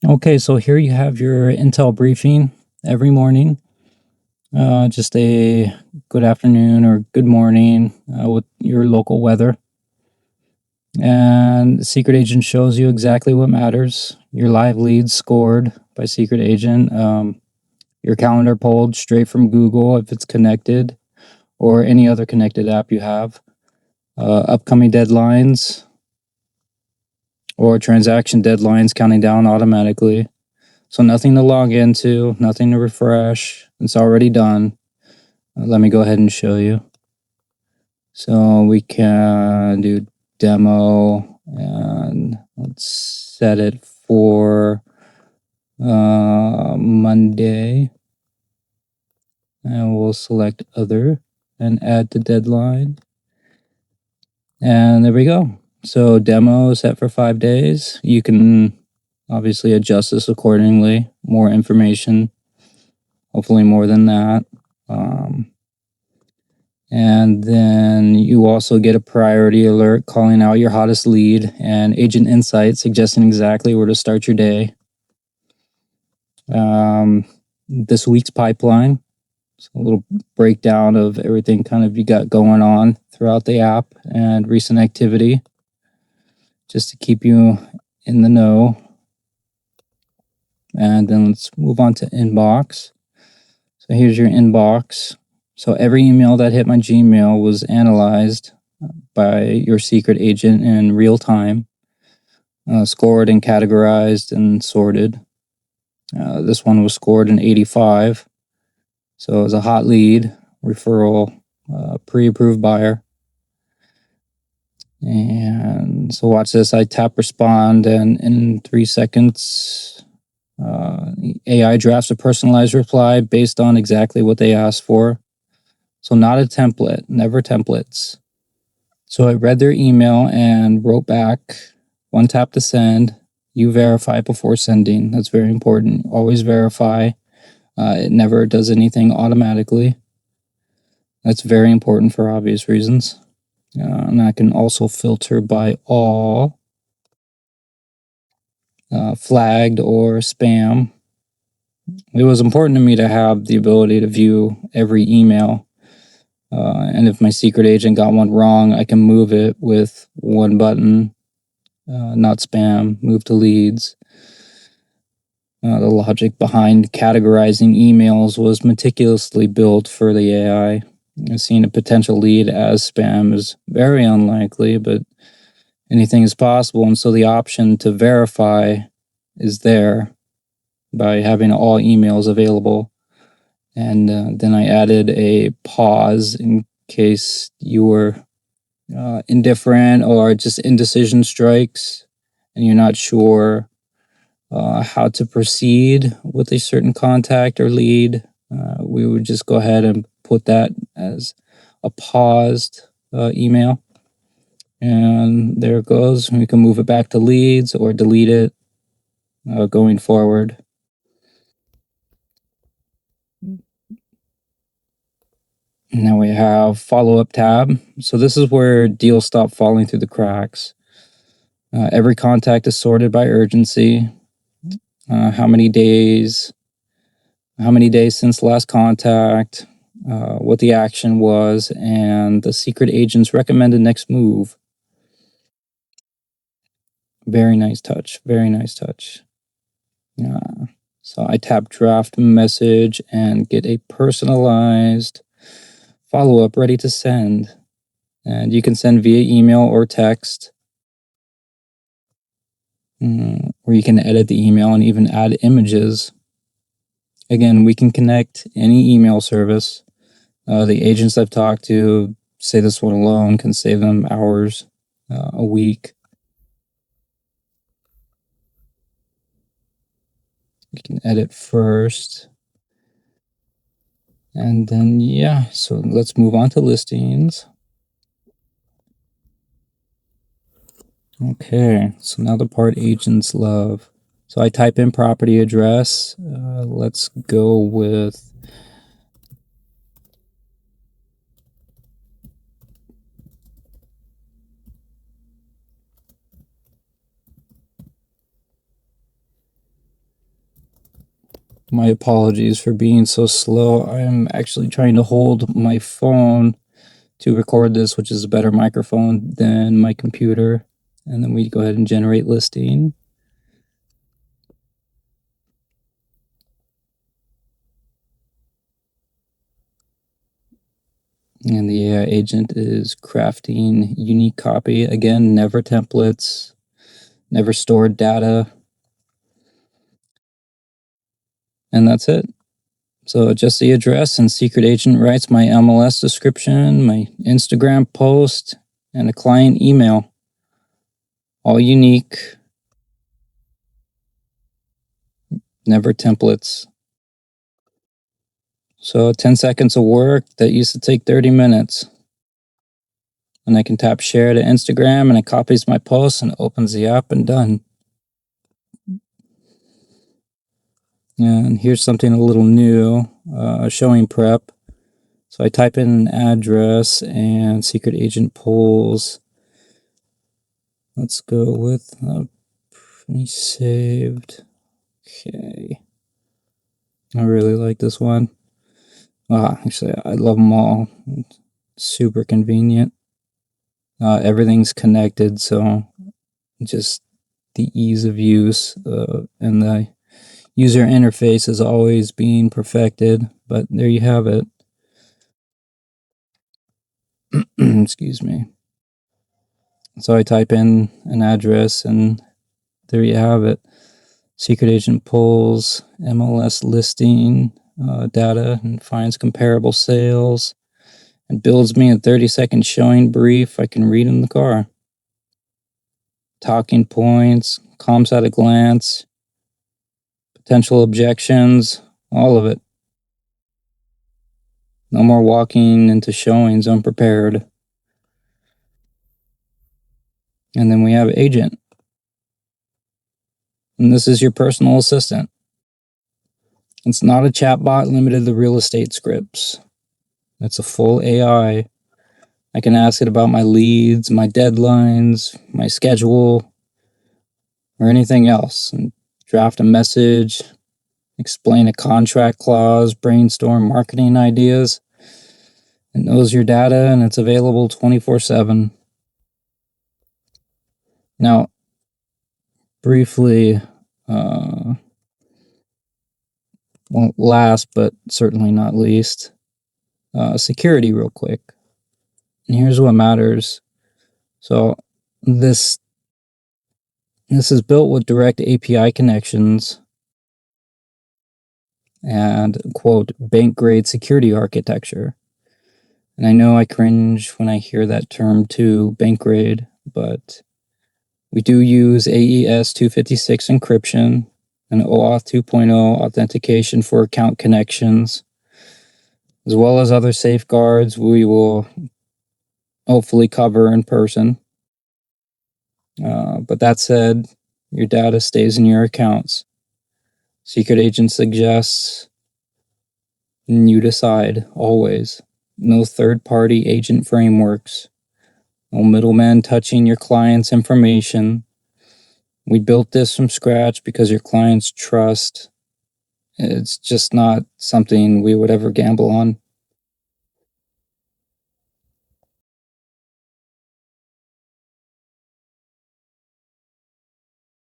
Okay, so here you have your Intel briefing every morning. Just a good afternoon or good morning with your local weather. And the Secret Agent shows you exactly what matters. Your live leads scored by Secret Agent. Your calendar pulled straight from Google if it's connected or any other connected app you have. Upcoming deadlines or transaction deadlines counting down automatically. So nothing to log into, nothing to refresh. It's already done. Let me go ahead and show you. So we can do demo and let's set it for Monday. And we'll select other and add the deadline. And there we go. So demo set for 5 days. You can obviously adjust this accordingly. More information, hopefully more than that. And then you also get a priority alert calling out your hottest lead and agent insight suggesting exactly where to start your day. This week's pipeline, so a little breakdown of everything kind of you got going on throughout the app and recent activity, just to keep you in the know. And then let's move on to inbox. So here's your inbox. So every email that hit my Gmail was analyzed by your Secret Agent in real time, scored and categorized and sorted. This one was scored an 85. So it was a hot lead, referral, pre-approved buyer. And so watch this. I tap respond, and in 3 seconds, AI drafts a personalized reply based on exactly what they asked for. So not a template, never templates. So I read their email and wrote back, one tap to send. You verify before sending. That's very important. Always verify. It never does anything automatically. That's very important for obvious reasons. And I can also filter by all, flagged or spam. It was important to me to have the ability to view every email. And if my Secret Agent got one wrong, I can move it with one button, not spam, move to leads. The logic behind categorizing emails was meticulously built for the AI. Seeing a potential lead as spam is very unlikely, but anything is possible. And so the option to verify is there by having all emails available. And then I added a pause in case you were indifferent or just indecision strikes and you're not sure how to proceed with a certain contact or lead. We would just go ahead and put that as a paused email. And there it goes. We can move it back to leads or delete it going forward. Now we have follow-up tab. So this is where deals stop falling through the cracks. Every contact is sorted by urgency. How many days since last contact, what the action was, and the Secret Agent's recommended next move. Very nice touch. Very nice touch. So I tap draft message and get a personalized follow-up ready to send. And you can send via email or text. Or you can edit the email and even add images. Again, we can connect any email service. The agents I've talked to say this one alone can save them hours a week. We can edit first. And then, yeah, so let's move on to listings. Okay, so now the part agents love. So I type in property address. Let's go with My apologies for being so slow. I'm actually trying to hold my phone to record this, which is a better microphone than my computer. And then we go ahead and generate listing. And the AI agent is crafting unique copy. Again, never templates, never stored data. And that's it. So just the address, and Secret Agent writes my MLS description, my Instagram post, and a client email. All unique, never templates. So 10 seconds of work that used to take 30 minutes. And I can tap share to Instagram and it copies my post and opens the app and done. And here's something a little new, showing prep. So I type in an address and Secret Agent pulls. Let's go with saved. Okay. I really like this one. Actually, I love them all. It's super convenient. Everything's connected, so just the ease of use and the user interface is always being perfected. But there you have it. Excuse me. So I type in an address and there you have it. Secret Agent pulls MLS listing data and finds comparable sales and builds me a 30-second showing brief I can read in the car. Talking points, comps at a glance, potential objections, all of it. No more walking into showings unprepared. And then we have Agent. And this is your personal assistant. It's not a chatbot limited to real estate scripts. It's a full AI. I can ask it about my leads, my deadlines, my schedule, or anything else, and draft a message, explain a contract clause, brainstorm marketing ideas. It knows your data and it's available 24/7. Now, briefly, last but certainly not least, security real quick. And here's what matters. So this is built with direct API connections and, quote, bank-grade security architecture. And I know I cringe when I hear that term too, bank-grade, but we do use AES 256 encryption and OAuth 2.0 authentication for account connections, as well as other safeguards we will hopefully cover in person. But that said, your data stays in your accounts. Secret Agent suggests, and you decide always. No third-party agent frameworks. No middleman touching your client's information. We built this from scratch because your clients trust. It's just not something we would ever gamble on.